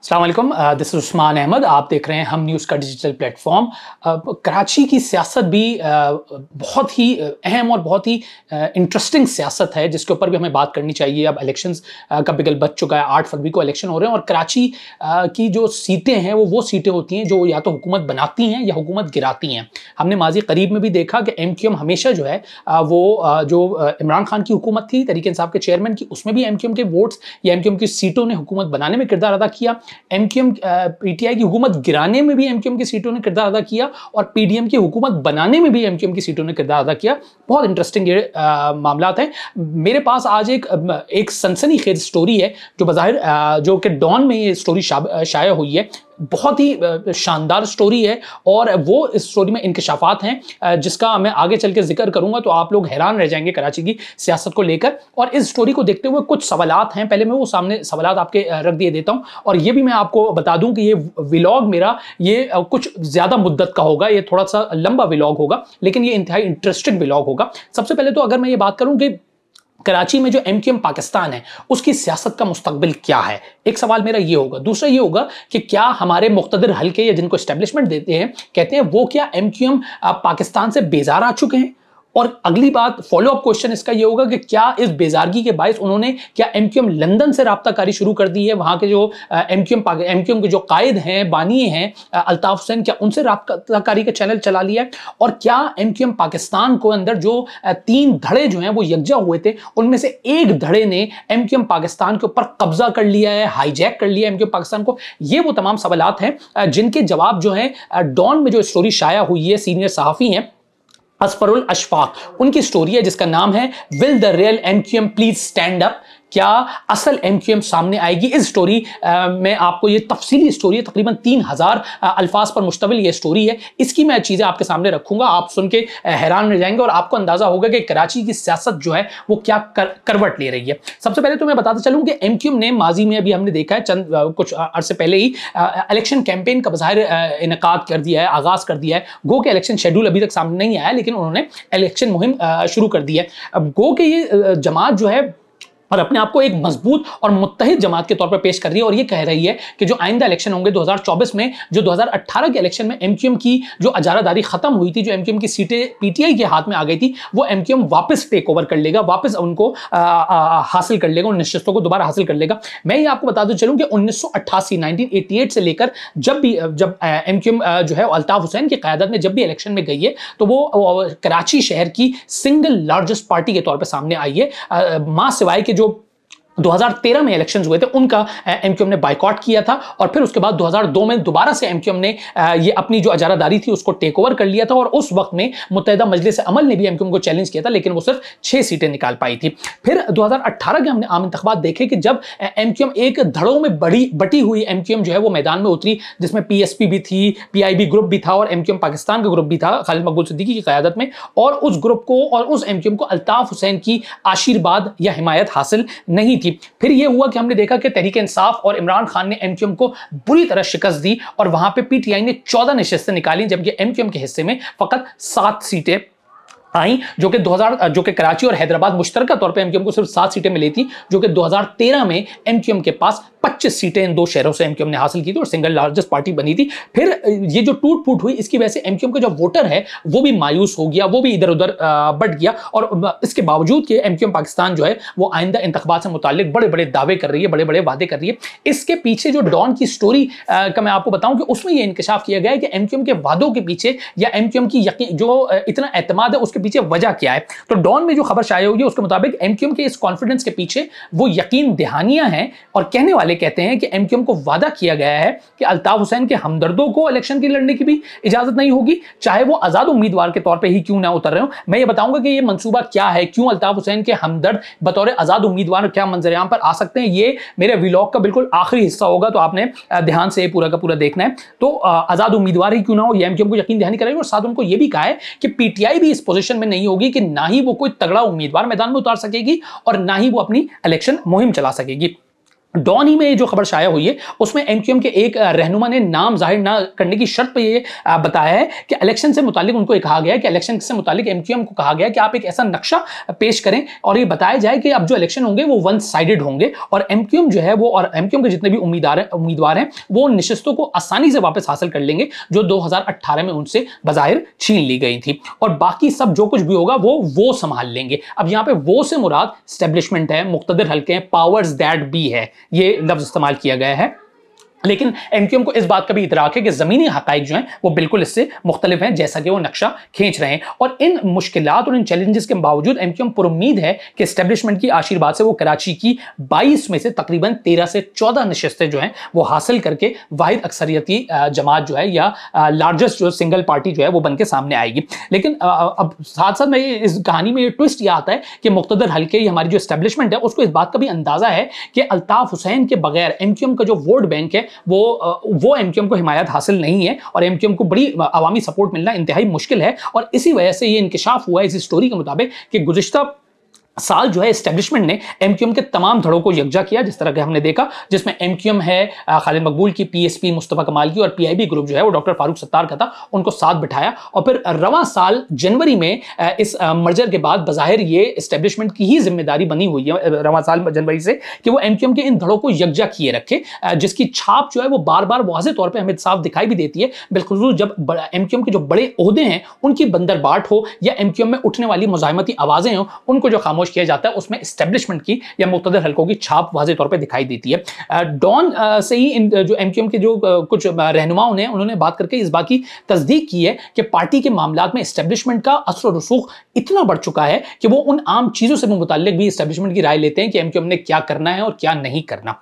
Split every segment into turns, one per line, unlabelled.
अस्सलाम वालेकुम, this is Usman Ahmad. आप देख रहे हैं हम न्यूज़ का डिजिटल प्लेटफॉर्म। कराची की सियासत भी बहुत ही अहम और बहुत ही इंटरेस्टिंग सियासत है, जिसके ऊपर भी हमें बात करनी चाहिए। अब इलेक्शंस का बिगल बज चुका है, 8 फरवरी को इलेक्शन हो रहे हैं और कराची की जो सीटें हैं वो सीटें होती हैं जो या तो हुकूमत बनाती हैं या हुकूमत गिराती हैं। हमने माजी करीब में भी देखा कि MQM हमेशा जो है जो इमरान खान की हुकूमत थी, तहरीक इंसाफ के चेयरमैन की, उसमें भी MQM के वोट्स या MQM की सीटों ने हुकूमत बनाने में किरदार अदा किया। MQM PTI की हुकूमत गिराने में भी MQM की सीटों ने किरदार अदा किया और PDM की हुकूमत बनाने में भी MQM की सीटों ने किरदार अदा किया। बहुत इंटरेस्टिंग ये मामलात हैं। मेरे पास आज एक सनसनीखेज स्टोरी है जो बज़ाहिर जो कि डॉन में ये स्टोरी शाया हुई है। बहुत ही शानदार स्टोरी है और वो इस स्टोरी में इंकशाफात हैं जिसका मैं आगे चल के जिक्र करूंगा तो आप लोग हैरान रह जाएंगे कराची की सियासत को लेकर। और इस स्टोरी को देखते हुए कुछ सवालात हैं, पहले मैं वो सामने सवालात आपके रख दिए देता हूं। और ये भी मैं आपको बता दूं कि ये व्लॉग मेरा ये कुछ ज़्यादा मुद्दत का होगा, ये थोड़ा सा लंबा व्लॉग होगा, लेकिन ये इंतहाई इंटरेस्टिंग व्लॉग होगा। सबसे पहले तो अगर मैं ये बात करूं कि कराची में जो MQM पाकिस्तान है उसकी सियासत का मुस्तकबिल क्या है, एक सवाल मेरा ये होगा। दूसरा ये होगा कि क्या हमारे मुख्तदर हल्के या जिनको एस्टेब्लिशमेंट देते हैं कहते हैं वो क्या MQM पाकिस्तान से बेजार आ चुके हैं। और अगली बात फॉलो अप क्वेश्चन इसका ये होगा कि क्या इस बेजारगी के बायस उन्होंने क्या MQM लंदन से राब्ताकारी शुरू कर दी है, वहां के जो MQM के जो कायद हैं, बानी हैं अल्ताफ हुसैन, क्या उनसे राब्ताकारी का चैनल चला लिया है। और क्या MQM पाकिस्तान को अंदर जो 3 धड़े जो हैं वो यकजा हुए थे, उनमें से एक धड़े ने MQM पाकिस्तान के ऊपर कब्जा कर लिया है, हाईजैक कर लिया है MQM पाकिस्तान को। ये वो तमाम सवालात हैं जिनके जवाब जो हैं डॉन में जो स्टोरी शाया हुई है, सीनियर सहाफ़ी हैं असफरुल अशफाक, उनकी स्टोरी है जिसका नाम है will the real MQM please stand up. क्या असल MQM सामने आएगी। इस स्टोरी में आपको ये तफसीली स्टोरी है, तकरीबन 3000 अल्फाज पर मुश्तमिल ये स्टोरी है। इसकी मैं चीज़ें आपके सामने रखूंगा, आप सुन के हैरान रह जाएंगे और आपको अंदाजा होगा कि कराची की सियासत जो है वो क्या करवट ले रही है। सबसे पहले तो मैं बताता चलूँ कि MQM ने माजी में अभी हमने देखा है चंद कुछ अरसे पहले ही इलेक्शन कैंपेन का बज़ाहिर इनेकाद कर दिया है, आगाज कर दिया है। गो के इलेक्शन शेड्यूल अभी तक सामने नहीं आया, लेकिन उन्होंने इलेक्शन मुहिम शुरू कर दी है। अब गो के ये जमात जो है और अपने आप को एक मजबूत और मुत्तहिद जमात के तौर पर पेश कर रही है और ये कह रही है कि जो आइंदा इलेक्शन होंगे 2024 में, जो 2018 के इलेक्शन में MQM की जो अजारादारी खत्म हुई थी, जो MQM की सीटें PTI के हाथ में आ गई थी, वो MQM वापस टेक ओवर कर लेगा, वापस उनको हासिल कर लेगा, उन नशिस्तों को दोबारा हासिल कर लेगा। मैं ये आपको बताते चलूँ कि 1988 से लेकर जब MQM जो है अल्ताफ हुसैन की क़यादत में जब भी इलेक्शन में गई है तो वो कराची शहर की सिंगल लार्जेस्ट पार्टी के तौर पर सामने आई है। मां सिवाय के जो 2013 में इलेक्शंस हुए थे उनका MQM ने बाइकॉट किया था और फिर उसके बाद 2002 में दोबारा से MQM ने ये अपनी जो अजारादारी थी उसको टेक ओवर कर लिया था और उस वक्त में मुत्तहिदा मजलिस अमल ने भी MQM को चैलेंज किया था, लेकिन वो सिर्फ 6 सीटें निकाल पाई थी। फिर 2018 के हमने आम इंतखाबात देखे कि जब MQM एक धड़ों में बटी हुई MQM जो है वो मैदान में उतरी, जिसमें PSP भी थी, PIB ग्रुप भी था और MQM पाकिस्तान का ग्रुप भी था खालिद मकबूल सिद्दीकी की क़यादत में। और उस ग्रुप को और उस MQM को अल्ताफ हुसैन की आशीर्वाद या हिमायत हासिल नहीं थी। फिर यह हुआ कि हमने देखा कि तहरीक इंसाफ और इमरान खान ने MQM को बुरी तरह शिकस्त दी और वहां पे PTI ने 14 नशिस्तें निकाली, जबकि MQM के हिस्से में फकत 7 सीटें आई, जो कि कराची और हैदराबाद मुश्तरका तौर पे MQM को सिर्फ 7 सीटें मिली थी, जो कि 2013 में MQM के पास 25 सीटें इन 2 शहरों से MQM ने हासिल की थी और सिंगल लार्जेस्ट पार्टी बनी थी। फिर ये जो टूट फूट हुई इसकी वजह से MQM का जो वोटर है वो भी मायूस हो गया, वो भी इधर उधर बढ़ गया और इसके बावजूद कि MQM पाकिस्तान जो है वो आइंदा इंतखाबात से मुताल्लिक बड़े बड़े दावे कर रही है, बड़े बड़े वादे कर रही है। इसके पीछे जो डॉन की स्टोरी का मैं आपको बताऊं कि उसमें यह इंकशाफ किया गया है कि MQM के वादों के पीछे या MQM की जो इतना एतमाद है उसके पीछे वजह क्या है। तो डॉन में जो खबर शाया हुई है उसके मुताबिक MQM के इस कॉन्फिडेंस के पीछे वो यकीन दहानियां हैं और कहने वाले कहते हैं कि MQM को वादा किया गया है कि अल्ताफ हुसैन के हमदर्दों को इलेक्शन की लड़ने की भी इजाजत नहीं होगी, चाहे वो आजाद उम्मीदवार के तौर पे ही क्यों ना उतर रहे हो। मैं ये बताऊंगा कि ये मंसूबा क्या है, क्यों अल्ताफ हुसैन के हमदर्द बतौर आजाद उम्मीदवार क्या मंजरेआम पर आ सकते हैं। ये मेरे व्लॉग का बिल्कुल आखिरी हिस्सा होगा, तो आपने ध्यान से पूरा का पूरा देखना है। तो आजाद उम्मीदवार ही क्यों ना हो, ये MQM को यकीन दहानी करेगी और साथ उनको ये भी कहा है कि PTI भी इस पोजीशन में नहीं होगी कि ना ही वो कोई तगड़ा उम्मीदवार मैदान में उतार सकेगी और ना ही वो अपनी इलेक्शन मुहिम चला सकेगी। डॉन ही में जो खबर शाया हुई है उसमें एमक्यूएम के एक रहनुमा ने नाम जाहिर ना करने की शर्त पर यह बताया है कि इलेक्शन से मुतालिक उनको कहा गया है कि इलेक्शन से मुतालिक एमक्यूएम को कहा गया कि आप एक ऐसा नक्शा पेश करें और ये बताया जाए कि अब जो इलेक्शन होंगे वो वन साइडेड होंगे और एमक्यूएम जो है वो और एमक्यूएम के जितने भी उम्मीदवार हैं वो उन नशिस्तों को आसानी से वापस हासिल कर लेंगे जो 2018 में उनसे बजाहिर छीन ली गई थी और बाकी सब जो कुछ भी होगा वो संभाल लेंगे। अब यहां पे वो से मुराद एस्टेब्लिशमेंट है, मुक्तदर हल्के हैं, पावर्स दैट बी है, ये लफ्ज इस्तेमाल किया गया है। लेकिन एमक्यूएम को इस बात का भी इतराक है कि जमीनी हकाइक जो हैं वो बिल्कुल इससे मुख्तलिफ हैं जैसा कि वो नक्शा खींच रहे हैं और इन मुश्किलात और इन चैलेंजेस के बावजूद एमक्यूएम पुरुम्मीद है कि एस्टेब्लिशमेंट की आशीर्वाद से वो कराची की 22 में से तकरीबन 13 से 14 नशिस्तें जो हैं वो हासिल करके वाहिद अक्सरियती जमात जो है या लार्जेस्ट जो सिंगल पार्टी जो है वो बन के सामने आएगी। लेकिन अब साथ साथ में इस कहानी में ये ट्विस्ट यह आता है कि मुख्तदर हल्के हमारी जो एस्टेब्लिशमेंट है उसको इस बात का भी अंदाजा है कि अल्ताफ हुसैन के बगैर एमक्यूएम का जो वोट बैंक है वो एमक्यूएम को हिमायत हासिल नहीं है और एमक्यूएम को बड़ी अवामी सपोर्ट मिलना इंतहाई मुश्किल है और इसी वजह से ये इंकिशाफ हुआ है इस स्टोरी के मुताबिक कि गुज़िश्ता साल जो है एस्टेब्लिशमेंट ने एमक्यूएम के तमाम धड़ों को यकजा किया जिस तरह के हमने देखा, जिसमें एमक्यूएम है खालिद मकबूल की, पीएसपी मुस्तफा कमाल की और पीआईबी ग्रुप जो है वो डॉक्टर फारूक सत्तार का था, उनको साथ बिठाया और फिर रवां साल जनवरी में इस मर्जर के बाद बज़ाहिर ये एस्टेब्लिशमेंट की ही जिम्मेदारी बनी हुई है रवां साल जनवरी से कि वो एमक्यूएम के इन धड़ों को यकजा किए रखे, जिसकी छाप जो है वो बार बार वाज़ेह तौर पर हमें साफ दिखाई भी देती है, बिलखुसूस जब एमक्यूएम के जो बड़े ओहदे हैं उनकी बंदरबाट हो या एमक्यूएम में उठने वाली मुजाहिमती आवाज़ें हों उनको जो खामोश किया जाता है उसमें एस्टेब्लिशमेंट की या मुक्तदर हल्कों की छाप वाज़ेह तौर पे दिखाई देती है। डॉन से ही इन जो एमक्यूएम के जो कुछ रहनुमाओं ने उन्होंने बात करके इस बात की तस्दीक की है कि पार्टी के मामलात में एस्टेब्लिशमेंट का असर और रसूख इतना बढ़ चुका है कि वो उन आम चीजों से मुताल्लिक भी एस्टेब्लिशमेंट की राय लेते हैं कि एमक्यूएम ने क्या करना है और क्या नहीं करना।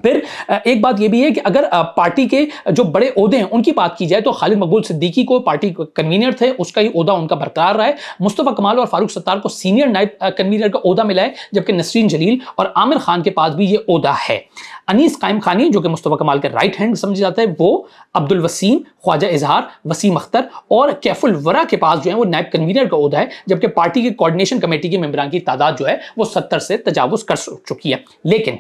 फिर एक बात यह भी है कि अगर पार्टी के जो बड़े ओहदे हैं उनकी बात की जाए तो खालिद मकबूल सिद्दीकी को पार्टी कन्वीनर थे, उसका ही ओहदा उनका बरकरार रहा है। मुस्तफा कमाल और फारूक सत्तार को सीनियर नायब कन्वीनर का ओहदा मिला है, जबकि नसरीन जलील और आमिर खान के पास भी ये ओहदा है। अनीस कायम खानी जो कि मुस्तफा कमाल के राइट हैंड समझा जाता है, वो अब्दुल वसीम, ख्वाजा इजहार, वसीम अख्तर और कैफुल वरा के पास जो है वो नायब कन्वीनर का ओहदा है, जबकि पार्टी की कोऑर्डिनेशन कमेटी के मेंबरान की तादाद जो है वो 70 से तजावुज कर चुकी है। लेकिन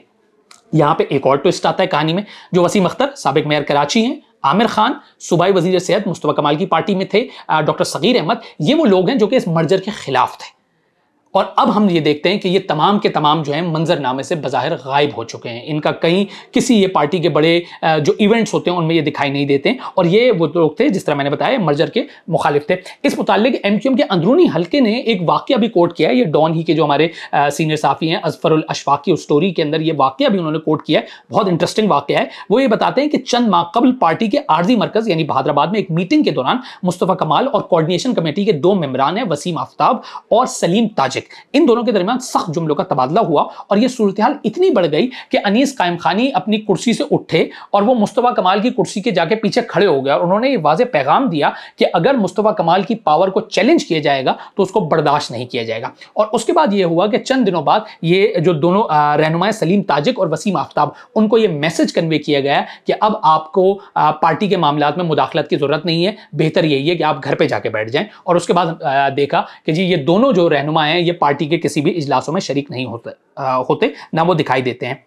यहां पे एक और ट्विस्ट आता है कहानी में, जो वसीम अख्तर साबिक मेयर कराची हैं, आमिर खान सूबाई वजीर सेहत मुस्तफा कमाल की पार्टी में थे, डॉक्टर सगीर अहमद, ये वो लोग हैं जो कि इस मर्जर के खिलाफ थे। और अब हम ये देखते हैं कि ये तमाम के तमाम जो हैं मंजरनामे से बज़ाहिर गायब हो चुके हैं, इनका कहीं किसी ये पार्टी के बड़े जो इवेंट्स होते हैं उनमें ये दिखाई नहीं देते हैं और ये वो लोग थे जिस तरह मैंने बताया मर्जर के मुखालिफ थे। इस मुताल्लिक एमक्यूएम के अंदरूनी हल्के ने एक वाक़या भी कोट किया है, ये डॉन ही के जो हमारे सीनियर साफ़ी हैं अज़फरुल अशफाक की स्टोरी के अंदर ये वाक़या भी उन्होंने कोट किया है, बहुत इंटरेस्टिंग वाक़या है। वो ये बताते हैं कि चंद माह कबल पार्टी के आर्जी मरकज़ यानी बहादराबाद में एक मीटिंग के दौरान मुस्तफ़ा कमाल और कोऑर्डिनेशन कमेटी के 2 मेंबरान हैं वसीम आफ्ताब और सलीम ताजिक, इन दोनों के दरमियान सख्त जुमलों का तबादला हुआ और यह सूरत हाल इतनी बढ़ गई कि अनीस कायम खानी अपनी कुर्सी से उठे और वो मुस्तफा कमाल की कुर्सी के जाके पीछे खड़े हो गए और उन्होंने ये वाज़ेह पैगाम दिया कि अगर मुस्तफा कमाल की पावर को चैलेंज किया जाएगा तो उसको बर्दाश्त नहीं किया जाएगा। और उसके बाद यह हुआ कि चंद दिनों बाद ये जो दोनों रहनुमाएं सलीम ताजिक और वसीम आफ्ताब, उनको ये मैसेज कन्वे किया गया कि अब आपको पार्टी के मामलात में मुदाखलत की जरूरत नहीं है, बेहतर यही है कि आप घर पर जाके बैठ जाएं। और उसके बाद देखा कि जी ये दोनों जो रहनुमा हैं ये पार्टी के किसी भी इजलासों में शरीक नहीं होते ना वो दिखाई देते हैं।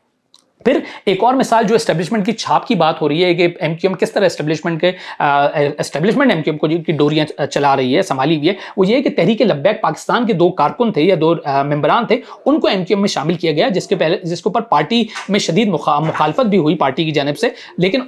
फिर एक और मिसाल जो एस्टेब्लिशमेंट की छाप की बात हो रही है कि एमक्यूएम किस तरह एस्टेब्लिशमेंट एमक्यूएम को की डोरियां चला रही है, संभाली हुई है, वो ये कि तहरीक लब्बैक पाकिस्तान के 2 कारकुन थे या 2 मेंबरान थे, उनको एमक्यूएम में शामिल किया गया, जिसके ऊपर पार्टी में शदीद मुखालफत भी हुई पार्टी की जानिब से। लेकिन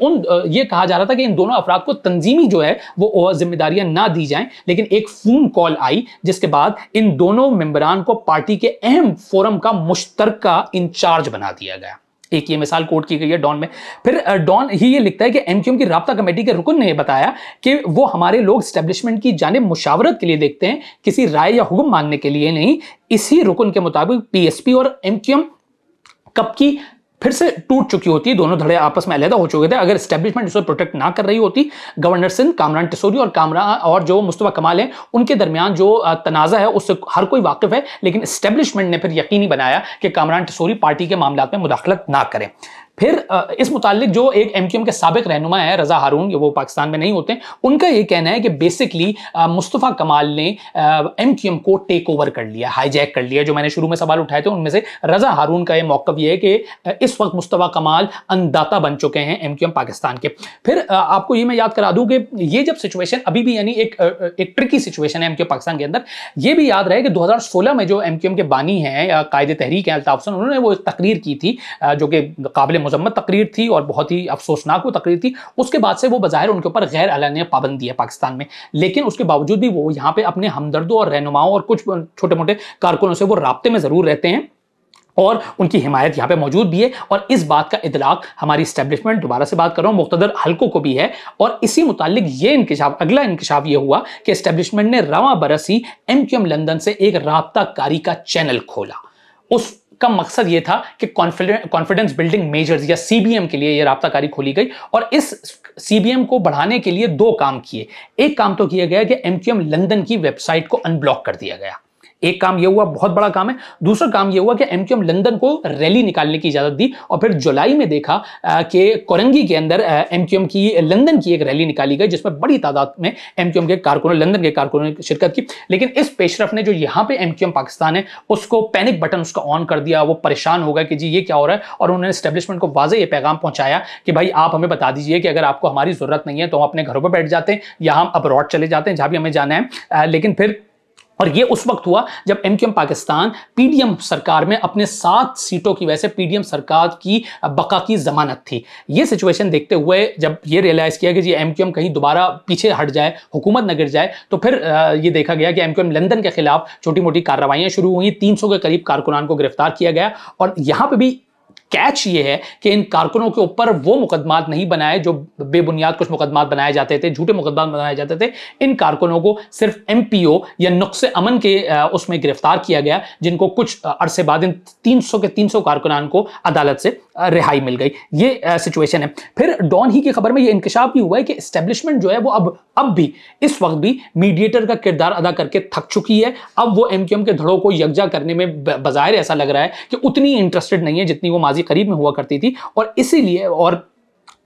ये कहा जा रहा था कि इन दोनों अफराद को तंजीमी जो है वो जिम्मेदारियां ना दी जाएं। लेकिन एक फोन कॉल आई जिसके बाद इन दोनों मेंबरान को पार्टी के अहम फोरम का मुश्तरका इंचार्ज बना दिया गया। एक ये मिसाल कोट की गई है डॉन में। फिर डॉन ही ये लिखता है कि एमक्यूएम की राब्ता कमेटी के रुकन ने बताया कि वो हमारे लोग एस्टेब्लिशमेंट की जानिब मुशावरत के लिए देखते हैं, किसी राय या हुक्म मानने के लिए नहीं। इसी रुकन के मुताबिक पीएसपी और एमक्यूएम कब की फिर से टूट चुकी होती, दोनों धड़े आपस में अलहदा हो चुके थे। अगर एस्टेब्लिशमेंट इसे प्रोटेक्ट ना कर रही होती, गवर्नर सिंध कामरान टिसोरी और जो मुस्तफा कमाल हैं उनके दरमियान जो तनाज़ा है उससे हर कोई वाकिफ है, लेकिन एस्टेब्लिशमेंट ने फिर यकीनी बनाया कि कामरान टिसोरी पार्टी के मामलात में मुदाखलत ना करें। फिर इस मुतालिक जो एक एमक्यूएम के साबिक रहनुमा है रजा हारून, वो पाकिस्तान में नहीं होते, उनका ये कहना है कि बेसिकली मुस्तफ़ा कमाल ने एमक्यूएम को टेक ओवर कर लिया, हाईजैक कर लिया। जो मैंने शुरू में सवाल उठाए थे उनमें से रजा हारून का ये मौक़िफ़ ये है कि इस वक्त मुस्तफ़ा कमाल अन्नदाता बन चुके हैं एमक्यूएम पाकिस्तान के। फिर आपको ये मैं याद करा दूं कि ये जब सिचुएशन अभी भी यानी एक ट्रिकी सिचुएशन है एमक्यूएम पाकिस्तान के अंदर। ये भी याद रहे कि 2016 में जो एमक्यूएम के बानी हैं या कायदे तहरीक हैं अल्ताफ हुसैन, उन्होंने वो एक तकरीर की थी जो कि काबिल मुज़म्मत तकरीर थी और बहुत ही अफसोसनाक वो तकरीर थी। उसके बाद से वो बज़ाहिर उनके ऊपर गैर एलानिया पाबंदी है पाकिस्तान में, लेकिन उसके बावजूद भी वो यहाँ पे अपने हमदर्दों और रहनुमाओं और कुछ छोटे मोटे कारकुनों से वो राब्ते में ज़रूर रहते हैं और उनकी हिमायत यहाँ पे मौजूद भी है। और इस बात का इदराक हमारी इस्टेब्लिशमेंट, दोबारा से बात कर रहा हूँ, मुख्तदर हल्कों को भी है। और इसी मुतालिक ये इंकिशाफ, अगला इंकिशाफ ये हुआ कि इस्टेब्लिशमेंट ने रवां बरस ही एमक्यूएम लंदन से एक राब्ताकारी का चैनल खोला। उसका मकसद ये था कि कॉन्फिडेंस बिल्डिंग मेजर्स या सीबीएम के लिए यह राब्ताकारी खोली गई और इस सीबीएम को बढ़ाने के लिए दो काम किए। एक काम तो किया गया कि एमक्यूएम लंदन की वेबसाइट को अनब्लॉक कर दिया गया। एक काम ये हुआ, बहुत बड़ा काम है। दूसरा काम ये हुआ कि एमक्यूएम लंदन को रैली निकालने की इजाजत दी और फिर जुलाई में देखा कि कोरंगी के अंदर एमक्यूएम की लंदन की एक रैली निकाली गई जिसमें बड़ी तादाद में एमक्यूएम के कारकुनों, लंदन के कारकुनों ने शिरकत की। लेकिन इस पेशरफ ने जो यहाँ पे एमक्यूएम पाकिस्तान है उसको पैनिक बटन उसका ऑन कर दिया। वो परेशान हो गया कि जी ये क्या हो रहा है, और उन्होंने एस्टेब्लिशमेंट को वाज़ेह ये पैगाम पहुंचाया कि भाई आप हमें बता दीजिए कि अगर आपको हमारी जरूरत नहीं है तो हम अपने घरों पर बैठ जाते हैं या हम अब्रॉड चले जाते हैं जहां भी हमें जाना है। लेकिन फिर, और ये उस वक्त हुआ जब एमक्यूएम पाकिस्तान पीडीएम सरकार में अपने 7 सीटों की वजह से पीडीएम सरकार की बका की जमानत थी। ये सिचुएशन देखते हुए जब ये रियलाइज किया कि जी एमक्यूएम कहीं दोबारा पीछे हट जाए, हुकूमत न गिर जाए, तो फिर ये देखा गया कि एमक्यूएम लंदन के खिलाफ छोटी मोटी कार्रवाइयां शुरू हुई। 300 के करीब कारकुनान को गिरफ्तार किया गया। और यहां पर भी कैच ये है कि इन कारकुनों के ऊपर वो मुकदमात नहीं बनाए जो बेबुनियाद कुछ मुकदमात बनाए जाते थे, झूठे मुकदमात बनाए जाते थे। इन कारकुनों को सिर्फ एमपीओ या नुक्से अमन के उसमें गिरफ्तार किया गया, जिनको कुछ अरसे बाद इन 300 के 300 कारकुनान को अदालत से रिहाई मिल गई। ये सिचुएशन है। फिर डॉन ही की खबर में ये इंकशाफ भी हुआ है कि एस्टेब्लिशमेंट जो है वो अब भी इस वक्त भी मीडिएटर का किरदार अदा करके थक चुकी है। अब वो एमक्यूएम के धड़ों को यकजा करने में बज़ाहिर ऐसा लग रहा है कि उतनी इंटरेस्टेड नहीं है जितनी वो माजी करीब में हुआ करती थी, और इसीलिए और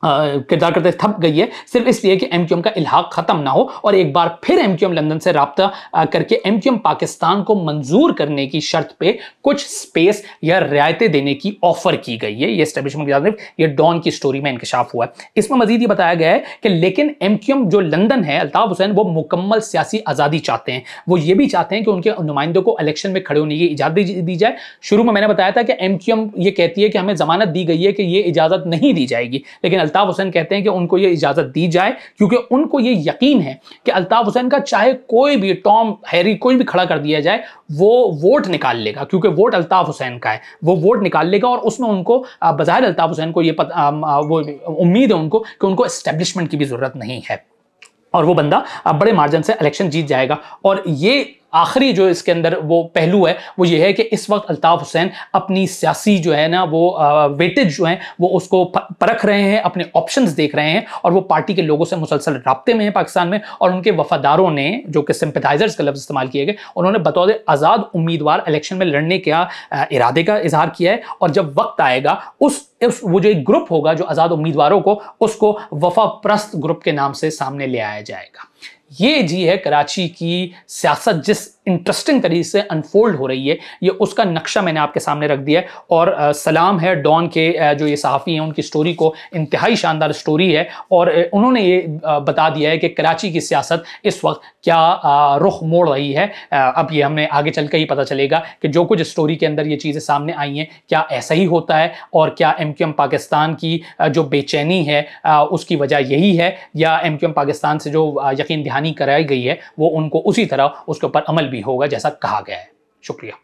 किरदार करते थप गई है सिर्फ इसलिए कि एमक्यूएम का इल्हाक खत्म ना हो और एक बार फिर एमक्यूएम लंदन से राब्ता करके एमक्यूएम पाकिस्तान को मंजूर करने की शर्त पे कुछ स्पेस या रियायतें देने की ऑफर की गई है। ये एस्टेब्लिशमेंट की जानिब ये डॉन की स्टोरी में इंकशाफ हुआ है। इसमें मजीद ये बताया गया है कि लेकिन एमक्यूएम जो लंदन है, अल्ताफ हुसैन, वो मुकम्मल सियासी आज़ादी चाहते हैं। वो ये भी चाहते हैं कि उनके नुमाइंदों को इलेक्शन में खड़े होने की इजाज़त दी जाए। शुरू में मैंने बताया था कि एमक्यूएम ये कहती है कि हमें जमानत दी गई है कि ये इजाज़त नहीं दी जाएगी, लेकिन अल्ताफ हुसैन कहते हैं कि उनको ये इजाजत दी जाए क्योंकि उनको ये यकीन है कि अल्ताफ हुसैन का चाहे कोई भी टॉम हैरी कोई भी खड़ा कर दिया जाए वो वोट निकाल लेगा, क्योंकि वोट अल्ताफ हुसैन का है। वो वोट निकाल लेगा और उसमें उनको बज़ाहिर अल्ताफ हुसैन को ये वो उम्मीद है उनको कि उनको एस्टेब्लिशमेंट की भी जरूरत नहीं है और वो बंदा बड़े मार्जिन से इलेक्शन जीत जाएगा। और ये आखिरी जो इसके अंदर वो पहलू है वो ये है कि इस वक्त अल्ताफ हुसैन अपनी सियासी जो है ना वो वेटेज जो है वो उसको परख रहे हैं, अपने ऑप्शंस देख रहे हैं और वो पार्टी के लोगों से मुसलसल राब्ते में है पाकिस्तान में। और उनके वफादारों ने, जो कि सिंपैथाइजर्स का लफ्ज़ इस्तेमाल किए गए, उन्होंने बतौर आज़ाद उम्मीदवार इलेक्शन में लड़ने का इरादे का इजहार किया है। और जब वक्त आएगा वो जो एक ग्रुप होगा जो आज़ाद उम्मीदवारों को, उसको वफा प्रस्त ग्रुप के नाम से सामने ले आया जाएगा। ये जी है कराची की सियासत जिस इंटरेस्टिंग तरीके से अनफोल्ड हो रही है, ये उसका नक्शा मैंने आपके सामने रख दिया है। और सलाम है डॉन के जो ये सहाफ़ी हैं, उनकी स्टोरी को, इंतहाई शानदार स्टोरी है और उन्होंने ये बता दिया है कि कराची की सियासत इस वक्त क्या रुख मोड़ रही है। अब ये हमें आगे चल कर ही पता चलेगा कि जो कुछ स्टोरी के अंदर ये चीज़ें सामने आई हैं क्या ऐसा ही होता है और क्या एमक्यूएम पाकिस्तान की जो बेचैनी है उसकी वजह यही है, या एमक्यूएम पाकिस्तान से जो यकीन दहानी कराई गई है वो उनको उसी तरह उसके ऊपर अमल भी होगा जैसा कहा गया है। शुक्रिया।